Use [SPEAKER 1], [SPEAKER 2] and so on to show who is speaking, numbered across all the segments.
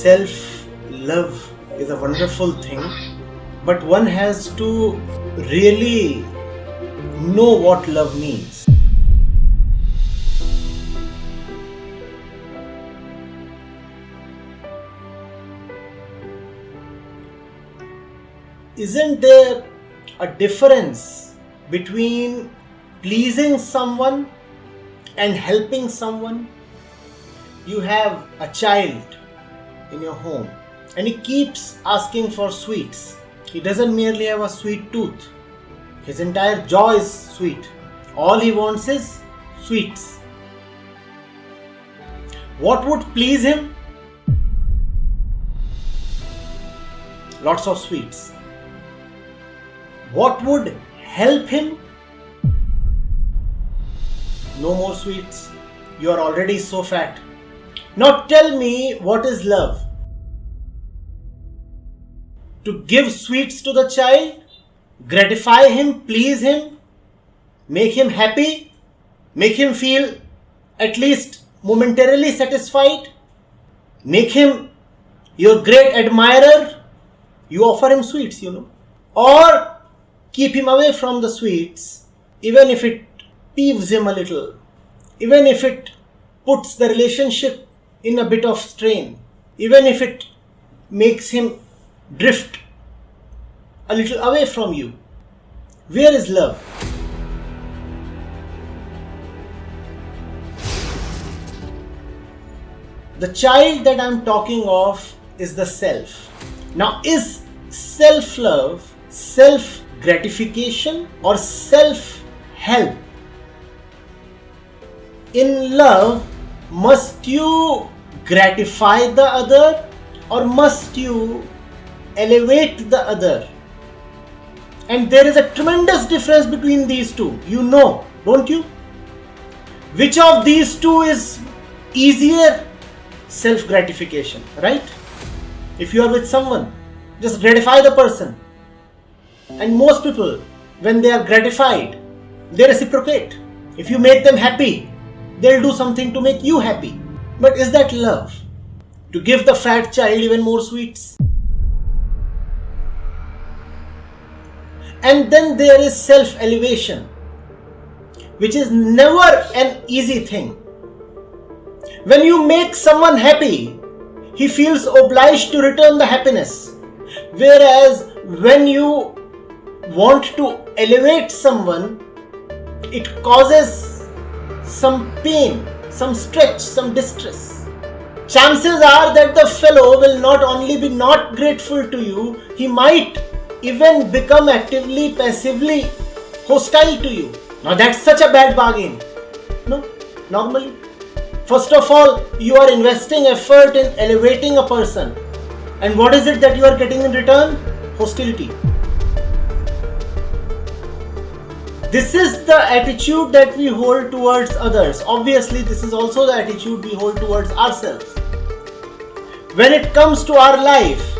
[SPEAKER 1] self-love is a wonderful thing, but one has to really know what love means. Isn't there a difference between pleasing someone and helping someone? You have a child in your home and he keeps asking for sweets. He doesn't merely have a sweet tooth. His entire jaw is sweet. All he wants is sweets. What would please him? Lots of sweets. What would help him? No more sweets. You are already so fat. Now tell me, what is love? To give sweets to the child, gratify him, please him, make him happy, make him feel at least momentarily satisfied, make him your great admirer. You offer him sweets, or keep him away from the sweets, even if it peeves him a little, even if it puts the relationship in a bit of strain, even if it makes him drift a little away from you. Where is love? The child that I'm talking of is the self. Now, is self-love self-gratification or self-help? In love, must you gratify the other or must you elevate the other? And there is a tremendous difference between these two. You know, don't you? Which of these two is easier? Self-gratification, right? If you are with someone, just gratify the person. And most people, when they are gratified, they reciprocate. If you make them happy, they'll do something to make you happy. But is that love? To give the fat child even more sweets? And then there is self-elevation, which is never an easy thing. When you make someone happy, he feels obliged to return the happiness. Whereas when you want to elevate someone, it causes some pain, some stretch, some distress. Chances are that the fellow will not only be not grateful to you, he might even become actively, passively hostile to you. Now that's such a bad bargain. No, normally. First of all, you are investing effort in elevating a person. And what is it that you are getting in return? Hostility. This is the attitude that we hold towards others. Obviously, this is also the attitude we hold towards ourselves. When it comes to our life,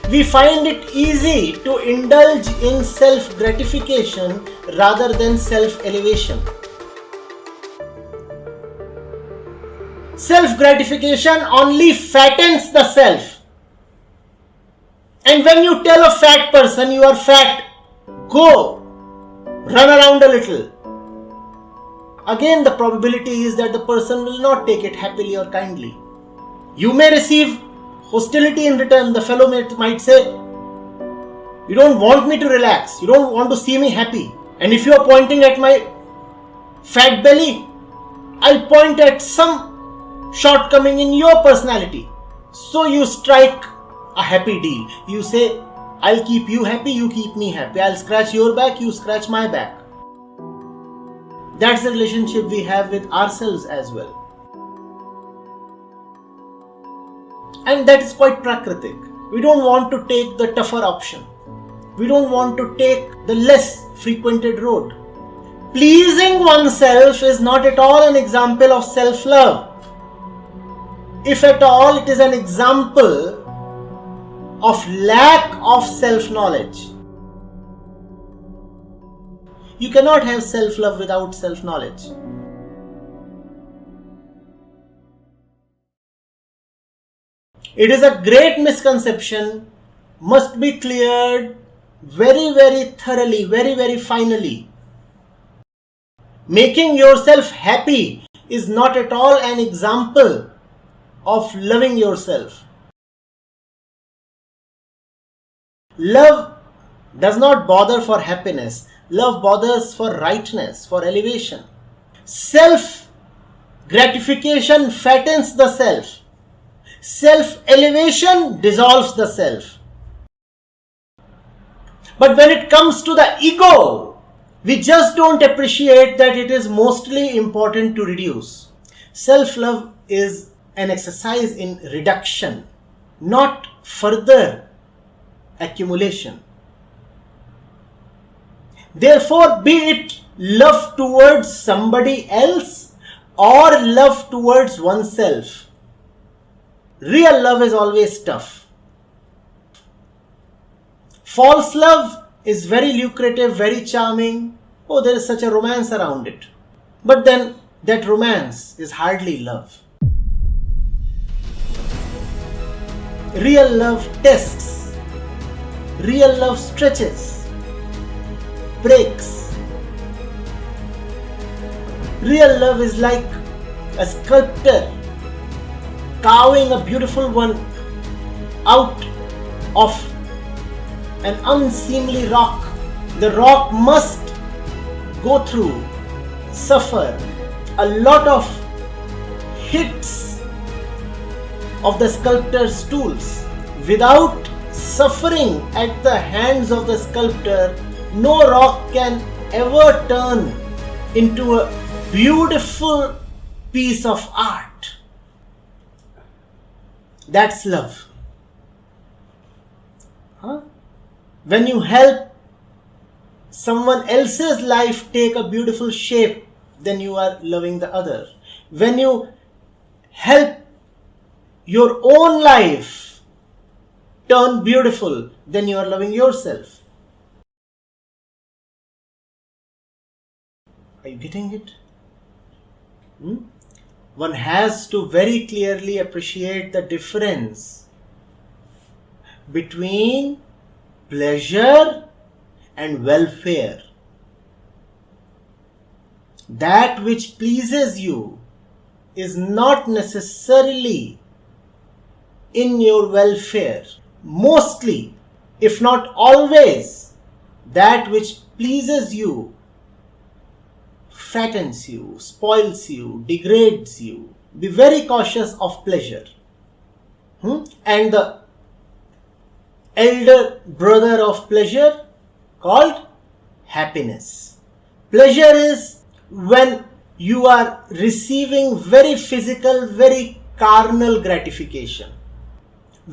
[SPEAKER 1] we find it easy to indulge in self-gratification rather than self-elevation. Self-gratification only fattens the self. And when you tell a fat person you are fat, go, run around a little, again the probability is that the person will not take it happily or kindly. You may receive hostility in return. The fellow might say, you don't want me to relax, you don't want to see me happy. And if you are pointing at my fat belly, I'll point at some shortcoming in your personality. So you strike a happy deal. You say, I'll keep you happy, you keep me happy. I'll scratch your back, you scratch my back. That's the relationship we have with ourselves as well. And that is quite prakritic. We don't want to take the tougher option. We don't want to take the less frequented road. Pleasing oneself is not at all an example of self-love. If at all, it is an example of lack of self-knowledge. You cannot have self-love without self-knowledge. It is a great misconception, must be cleared very, very thoroughly, very, very finally. Making yourself happy is not at all an example of loving yourself. Love does not bother for happiness. Love bothers for rightness, for elevation. Self-gratification fattens the self. Self-elevation dissolves the self. But when it comes to the ego, we just don't appreciate that it is mostly important to reduce. Self-love is an exercise in reduction, not further accumulation. Therefore, be it love towards somebody else or love towards oneself, real love is always tough. False love is very lucrative, very charming. Oh, there is such a romance around it. But then that romance is hardly love. Real love tests. Real love stretches, breaks. Real love is like a sculptor carving a beautiful one out of an unseemly rock. The rock must go through, suffer a lot of hits of the sculptor's tools. Without suffering at the hands of the sculptor, no rock can ever turn into a beautiful piece of art. That's love. When you help someone else's life take a beautiful shape, then you are loving the other. When you help your own life turn beautiful, then you are loving yourself. Are you getting it? One has to very clearly appreciate the difference between pleasure and welfare. That which pleases you is not necessarily in your welfare. Mostly, if not always, that which pleases you fattens you, spoils you, degrades you. Be very cautious of pleasure. And the elder brother of pleasure called happiness. Pleasure is when you are receiving very physical, very carnal gratification.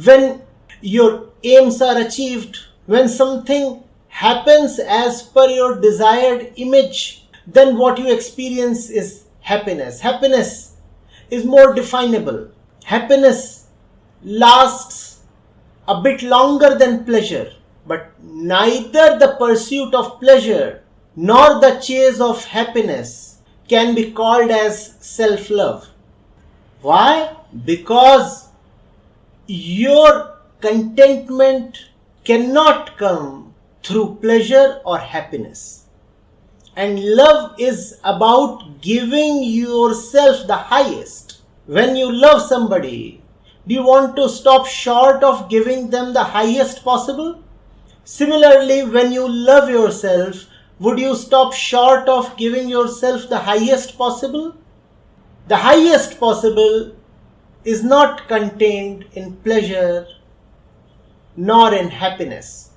[SPEAKER 1] When your aims are achieved, when something happens as per your desired image, then what you experience is happiness. Happiness is more definable. Happiness lasts a bit longer than pleasure, but neither the pursuit of pleasure nor the chase of happiness can be called as self-love. Why? Because your contentment cannot come through pleasure or happiness. And love is about giving yourself the highest. When you love somebody, do you want to stop short of giving them the highest possible? Similarly, when you love yourself, would you stop short of giving yourself the highest possible? The highest possible is not contained in pleasure nor in happiness.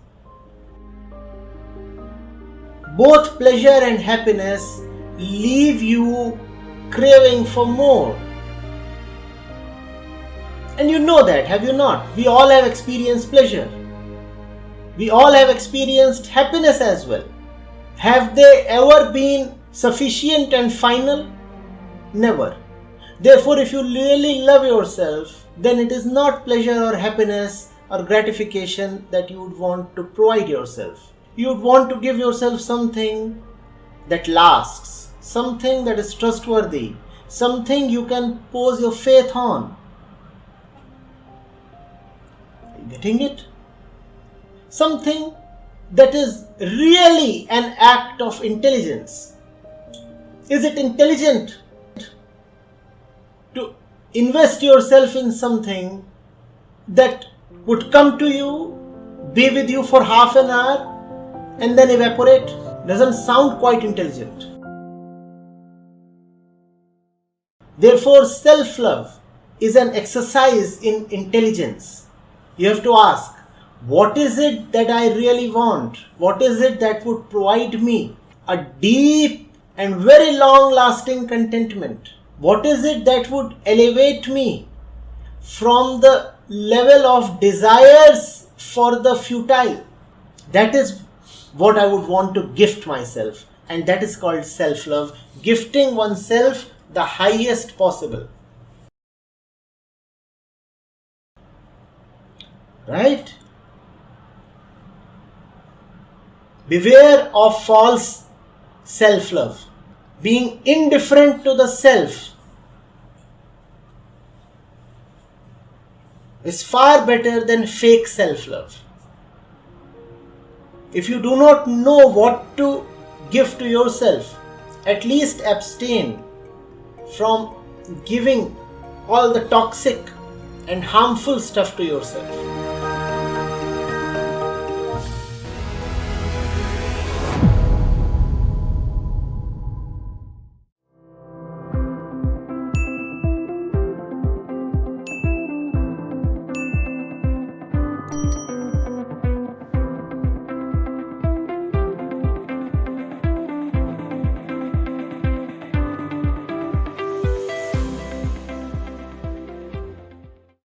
[SPEAKER 1] Both pleasure and happiness leave you craving for more. And you know that, have you not? We all have experienced pleasure. We all have experienced happiness as well. Have they ever been sufficient and final? Never. Therefore, if you really love yourself, then it is not pleasure or happiness or gratification that you would want to provide yourself. You would want to give yourself something that lasts, something that is trustworthy, something you can pose your faith on. Getting it? Something that is really an act of intelligence. Is it intelligent to invest yourself in something that would come to you, be with you for half an hour, and then evaporate? Doesn't sound quite intelligent. Therefore, self-love is an exercise in intelligence. You have to ask, what is it that I really want? What is it that would provide me a deep and very long-lasting contentment? What is it that would elevate me from the level of desires for the futile? That is what I would want to gift myself, and that is called self-love, gifting oneself the highest possible. Right? Beware of false self-love. Being indifferent to the self is far better than fake self-love. If you do not know what to give to yourself, at least abstain from giving all the toxic and harmful stuff to yourself.